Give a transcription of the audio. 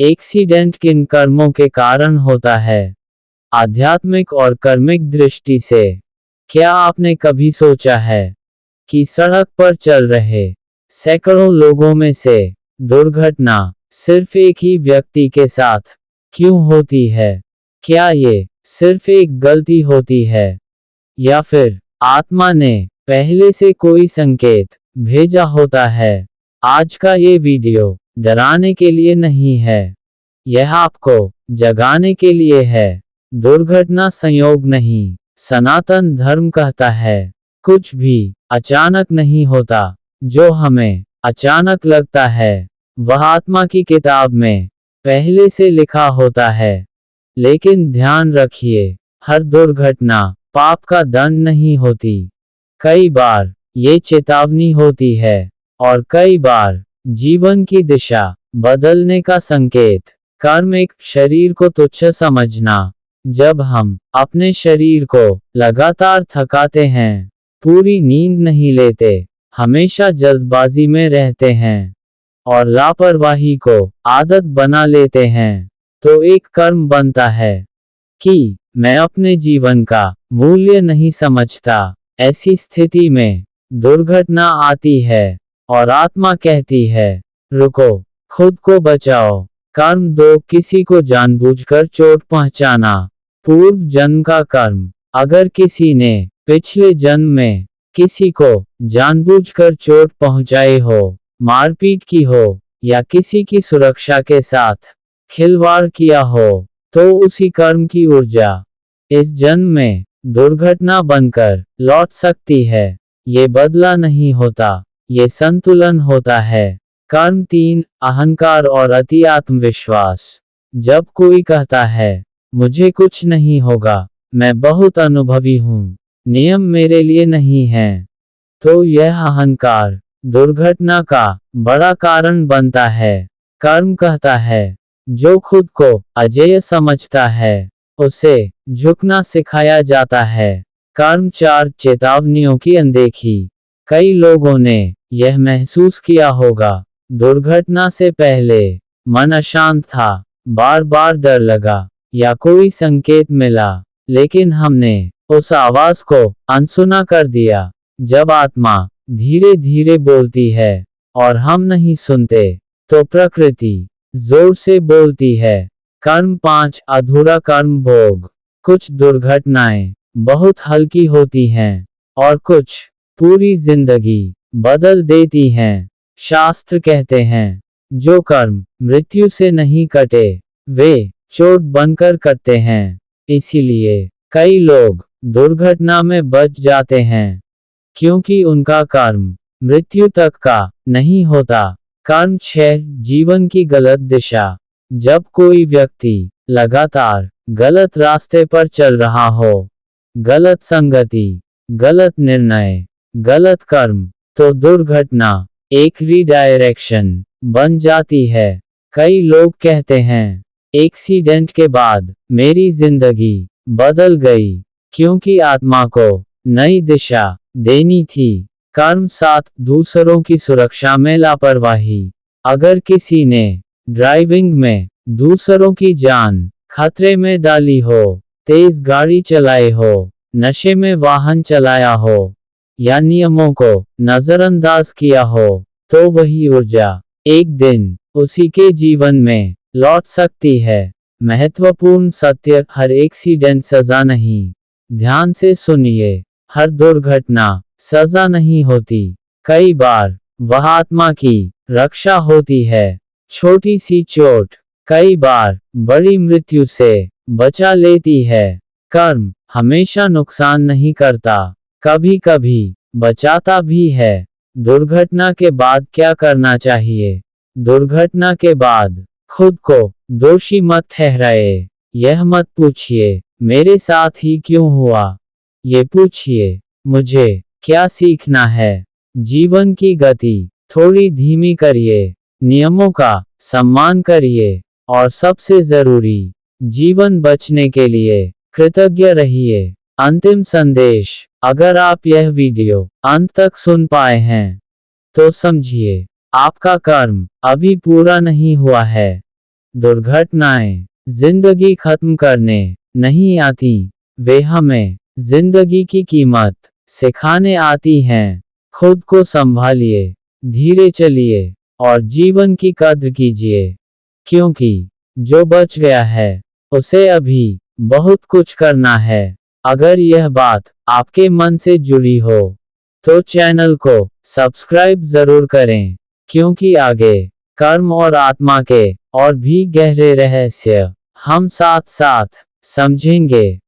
Accident किन कर्मों के कारण होता है? आध्यात्मिक और कर्मिक दृष्टि से क्या आपने कभी सोचा है कि सड़क पर चल रहे सैकड़ों लोगों में से दुर्घटना सिर्फ एक ही व्यक्ति के साथ क्यों होती है? क्या ये सिर्फ एक गलती होती है, या फिर आत्मा ने पहले से कोई संकेत भेजा होता है? आज का ये वीडियो डराने के लिए नहीं है, यह आपको जगाने के लिए है। दुर्घटना संयोग नहीं, सनातन धर्म कहता है। कुछ भी अचानक नहीं होता। जो हमें अचानक लगता है वह आत्मा की किताब में पहले से लिखा होता है। लेकिन ध्यान रखिए, हर दुर्घटना पाप का दंड नहीं होती। कई बार ये चेतावनी होती है, और कई बार जीवन की दिशा बदलने का संकेत। कर्म एक शरीर को तुच्छ समझना। जब हम अपने शरीर को लगातार थकाते हैं, पूरी नींद नहीं लेते, हमेशा जल्दबाजी में रहते हैं और लापरवाही को आदत बना लेते हैं, तो एक कर्म बनता है कि मैं अपने जीवन का मूल्य नहीं समझता। ऐसी स्थिति में दुर्घटना आती है और आत्मा कहती है, रुको, खुद को बचाओ। कर्म दो, किसी को जानबूझकर चोट पहुंचाना। पूर्व जन्म का कर्म। अगर किसी ने पिछले जन्म में किसी को जानबूझकर चोट पहुंचाई हो, मारपीट की हो, या किसी की सुरक्षा के साथ खिलवाड़ किया हो, तो उसी कर्म की ऊर्जा इस जन्म में दुर्घटना बनकर लौट सकती है। ये बदला नहीं होता, ये संतुलन होता है। कर्म 3, अहंकार और अति आत्मविश्वास। जब कोई कहता है, मुझे कुछ नहीं होगा, मैं बहुत अनुभवी हूँ, नियम मेरे लिए नहीं है, तो यह अहंकार दुर्घटना का बड़ा कारण बनता है। कर्म कहता है, जो खुद को अजेय समझता है, उसे झुकना सिखाया जाता है। कर्म 4, चेतावनियों की अनदेखी। कई लोगों ने यह महसूस किया होगा, दुर्घटना से पहले मन अशांत था, बार बार डर लगा, या कोई संकेत मिला, लेकिन हमने उस आवाज को अनसुना कर दिया। जब आत्मा धीरे धीरे बोलती है और हम नहीं सुनते, तो प्रकृति जोर से बोलती है। कर्म 5, अधूरा कर्म भोग। कुछ दुर्घटनाएं बहुत हल्की होती हैं, और कुछ पूरी जिंदगी बदल देती हैं। शास्त्र कहते हैं, जो कर्म मृत्यु से नहीं कटे, वे चोट बनकर कटते हैं। इसीलिए कई लोग दुर्घटना में बच जाते हैं, क्योंकि उनका कर्म मृत्यु तक का नहीं होता। कर्म 6, जीवन की गलत दिशा। जब कोई व्यक्ति लगातार गलत रास्ते पर चल रहा हो, गलत संगति, गलत निर्णय, गलत कर्म, तो दुर्घटना एक रीडायरेक्शन बन जाती है। कई लोग कहते हैं, एक्सीडेंट के बाद मेरी जिंदगी बदल गई, क्योंकि आत्मा को नई दिशा देनी थी। कर्म 7, दूसरों की सुरक्षा में लापरवाही। अगर किसी ने ड्राइविंग में दूसरों की जान खतरे में डाली हो, तेज गाड़ी चलाई हो, नशे में वाहन चलाया हो, या नियमों को नजरअंदाज किया हो, तो वही ऊर्जा एक दिन उसी के जीवन में लौट सकती है। महत्वपूर्ण सत्य, हर एक्सीडेंट सजा नहीं। ध्यान से सुनिए, हर दुर्घटना सजा नहीं होती। कई बार वह आत्मा की रक्षा होती है। छोटी सी चोट कई बार बड़ी मृत्यु से बचा लेती है। कर्म हमेशा नुकसान नहीं करता, कभी कभी बचाता भी है। दुर्घटना के बाद क्या करना चाहिए? दुर्घटना के बाद खुद को दोषी मत ठहराए। यह मत पूछिए, मेरे साथ ही क्यों हुआ। ये पूछिए, मुझे क्या सीखना है। जीवन की गति थोड़ी धीमी करिए, नियमों का सम्मान करिए, और सबसे जरूरी, जीवन बचने के लिए कृतज्ञ रहिए। अंतिम संदेश, अगर आप यह वीडियो अंत तक सुन पाए हैं, तो समझिए, आपका कर्म अभी पूरा नहीं हुआ है। दुर्घटनाएं जिंदगी खत्म करने नहीं आती, वे हमें जिंदगी की कीमत सिखाने आती हैं। खुद को संभालिए, धीरे चलिए और जीवन की कद्र कीजिए, क्योंकि जो बच गया है उसे अभी बहुत कुछ करना है। अगर यह बात आपके मन से जुड़ी हो तो चैनल को सब्सक्राइब जरूर करें, क्योंकि आगे कर्म और आत्मा के और भी गहरे रहस्य हम साथ साथ समझेंगे।